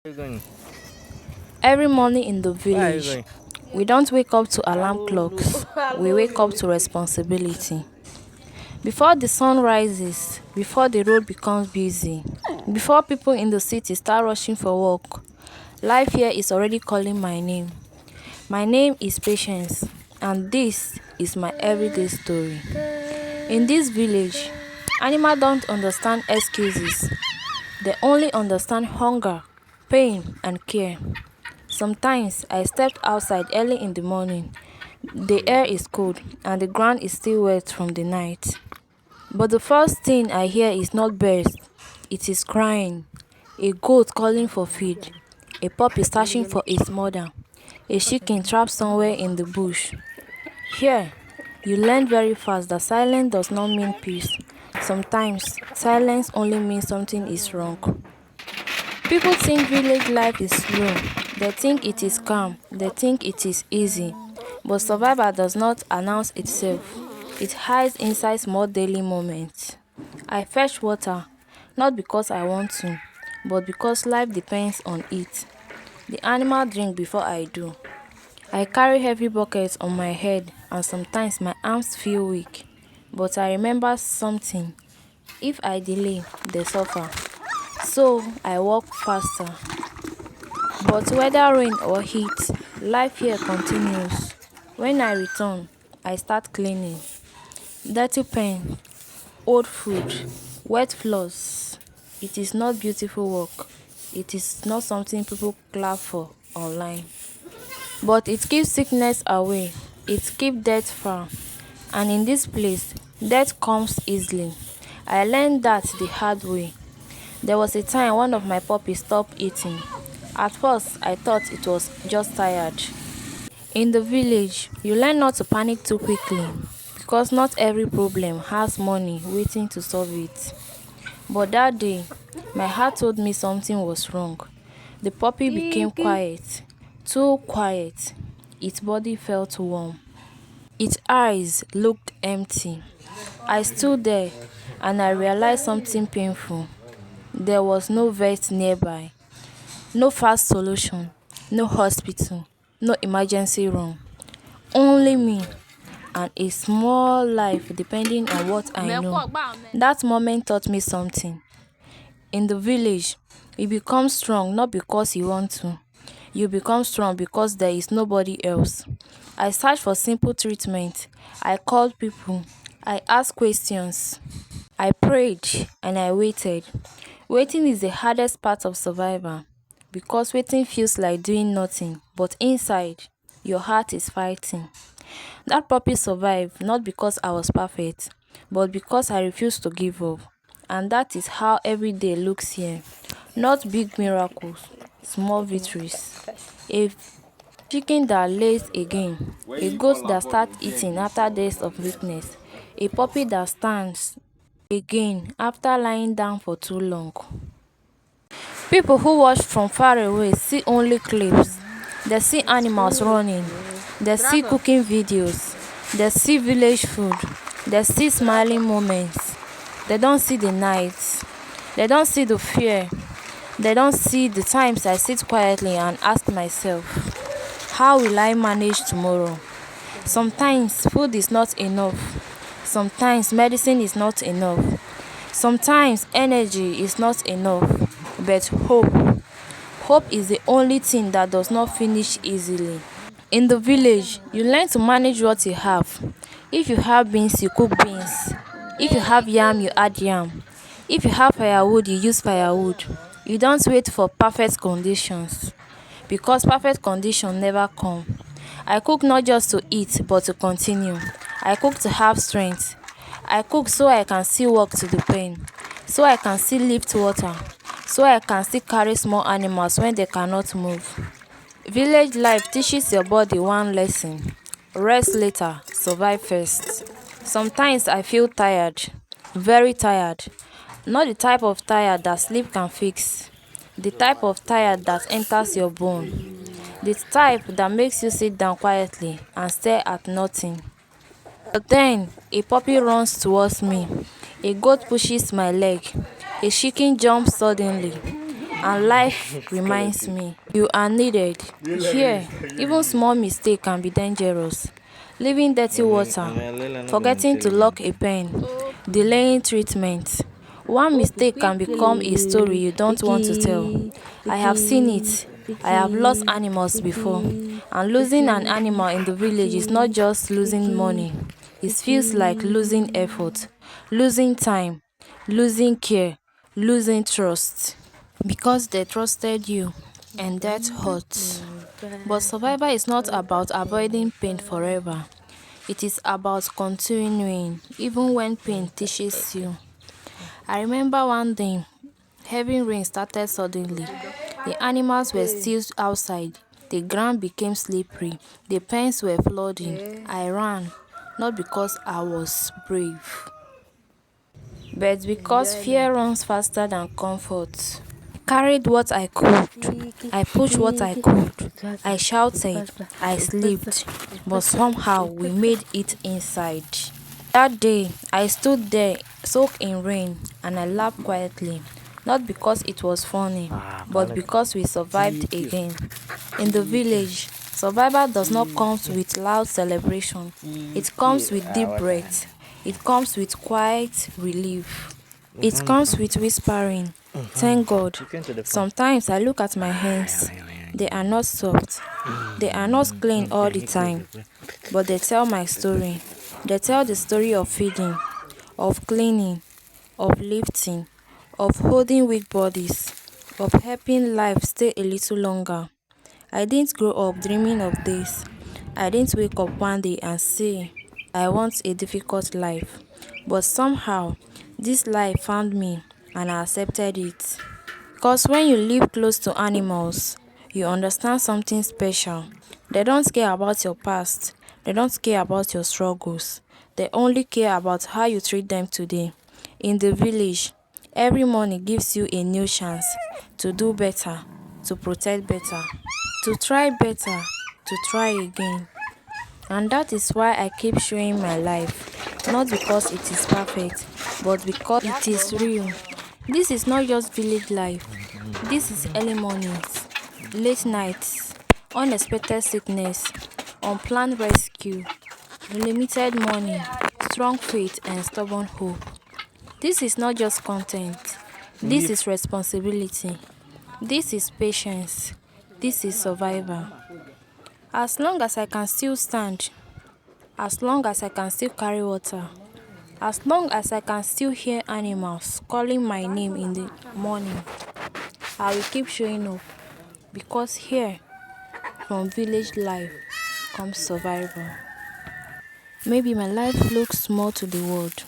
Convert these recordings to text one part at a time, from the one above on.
you going? Every morning in the Where are you village, going? we don't wake up to alarm clocks, we wake up to responsibility. Before the sun rises, before the road becomes busy, before people in the city start rushing for work, life here is already calling my name. My name is Patience, and this is my everyday story. In this village, animals don't understand excuses, they only understand hunger, pain, and care. Sometimes I stepped outside early in the morning. The air is cold and the ground is still wet from the night. But the first thing I hear is not birds, it is crying. A goat calling for feed, a puppy searching for its mother, a chicken trapped somewhere in the bush. Here, you learn very fast that silence does not mean peace. Sometimes silence only means something is wrong. People think village life is slow. They think it is calm. They think it is easy. But survival does not announce itself. It hides inside small daily moments. I fetch water, not because I want to, but because life depends on it. The animal drink before I do. I carry heavy buckets on my head and sometimes my arms feel weak. But I remember something. If I delay, they suffer. So I walk faster. But whether rain or heat, life here continues. When I return, I start cleaning. Dirty pen, old food, wet floors. It is not beautiful work. It is not something people clap for online. But it keeps sickness away. It keeps death far. And in this place, death comes easily. I learned that the hard way. There was a time one of my puppies stopped eating. At first, I thought it was just tired. In the village, you learn not to panic too quickly because not every problem has money waiting to solve it. But that day, my heart told me something was wrong. The puppy became quiet, too quiet. Its body felt warm. Its eyes looked empty. I stood there and I realized something painful. There was no vet nearby. No fast solution, no hospital, no emergency room. Only me and a small life depending on what I know. That moment taught me something. In the village, you become strong not because you want to. You become strong because there is nobody else. I searched for simple treatment. I called people. I asked questions. I prayed and I waited. Waiting is the hardest part of survival because waiting feels like doing nothing, but inside, your heart is fighting. That puppy survived not because I was perfect, but because I refused to give up. And that is how every day looks here. Not big miracles, small victories. A chicken that lays again, a goat that starts eating after days of weakness, a puppy that stands again after lying down for too long. People who watch from far away see only clips. They see animals running. They see cooking videos. They see village food. They see smiling moments. They don't see the nights. They don't see the fear. They don't see the times I sit quietly and ask myself, how will I manage tomorrow? Sometimes food is not enough. Sometimes medicine is not enough. Sometimes energy is not enough. But hope is the only thing that does not finish easily. In the village, you learn to manage what you have. If you have beans, you cook beans. If you have yam, you add yam. If you have firewood, you use firewood. You don't wait for perfect conditions because perfect conditions never come. I cook not just to eat but to continue. I cook to have strength. I cook so I can still walk to the pen, so I can still lift water, so I can still carry small animals when they cannot move. Village life teaches your body one lesson. Rest later, survive first. Sometimes I feel tired, very tired. Not the type of tired that sleep can fix. The type of tired that enters your bone. The type that makes you sit down quietly and stare at nothing. But then a puppy runs towards me. A goat pushes my leg. A chicken jumps suddenly. And life reminds me, you are needed. Here, even small mistake can be dangerous. Leaving dirty water, forgetting to lock a pen, delaying treatment. One mistake can become a story you don't want to tell. I have seen it. I have lost animals before. And losing an animal in the village is not just losing money. It feels like losing effort, losing time, losing care, losing trust. Because they trusted you, and that hurts. But survival is not about avoiding pain forever. It is about continuing, even when pain teaches you. I remember one day, heavy rain started suddenly. The animals were still outside. The ground became slippery. The pens were flooding. I ran, not because I was brave, but because fear runs faster than comfort. Carried what I could. I pushed what I could. I shouted. I slipped. But somehow we made it inside. That day, I stood there, soaked in rain, and I laughed quietly. Not because it was funny, but because we survived again. In the village, survival does not come with loud celebration. It comes with deep breath. It comes with quiet relief. It comes with whispering, thank God. Sometimes I look at my hands. They are not soft. They are not clean all the time. But they tell my story. They tell the story of feeding, of cleaning, of lifting, of holding weak bodies, of helping life stay a little longer. I didn't grow up dreaming of this. I didn't wake up one day and say, I want a difficult life. But somehow, this life found me and I accepted it. Because when you live close to animals, you understand something special. They don't care about your past. They don't care about your struggles. They only care about how you treat them today. In the village, every morning gives you a new chance to do better, to protect better, to try better, to try again. And that is why I keep showing my life. Not because it is perfect, but because it is real. This is not just village life. This is early mornings, late nights, unexpected sickness, unplanned rescue, limited money, strong faith, and stubborn hope. This is not just content. This is responsibility. This is patience. This is survival. As long as I can still stand, as long as I can still carry water, as long as I can still hear animals calling my name in the morning, I will keep showing up. Because here, from village life, comes survival. Maybe my life looks small to the world.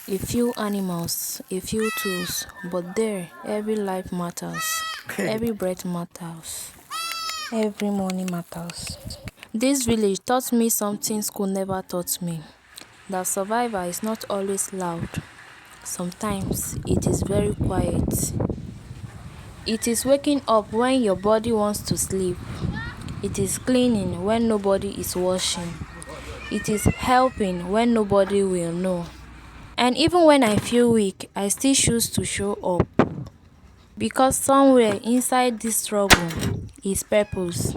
A few animals, a few tools, but there, every life matters. Every breath matters. Every morning matters. This village taught me something school never taught me. That survival is not always loud. Sometimes it is very quiet. It is waking up when your body wants to sleep. It is cleaning when nobody is washing. It is helping when nobody will know. And even when I feel weak, I still choose to show up. Because somewhere inside this struggle is purpose.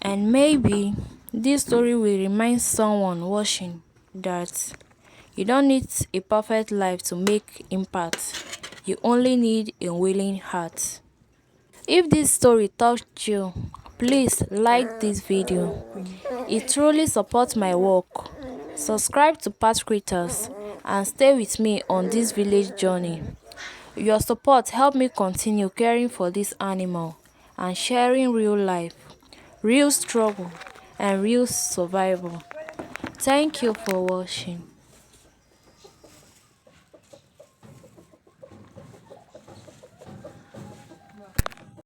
And maybe this story will remind someone watching that you don't need a perfect life to make impact. You only need a willing heart. If this story touched you, please like this video. It truly supports my work. Subscribe to PatCritters and stay with me on this village journey. Your support helps me continue caring for this animal and sharing real life, real struggle, and real survival. Thank you for watching.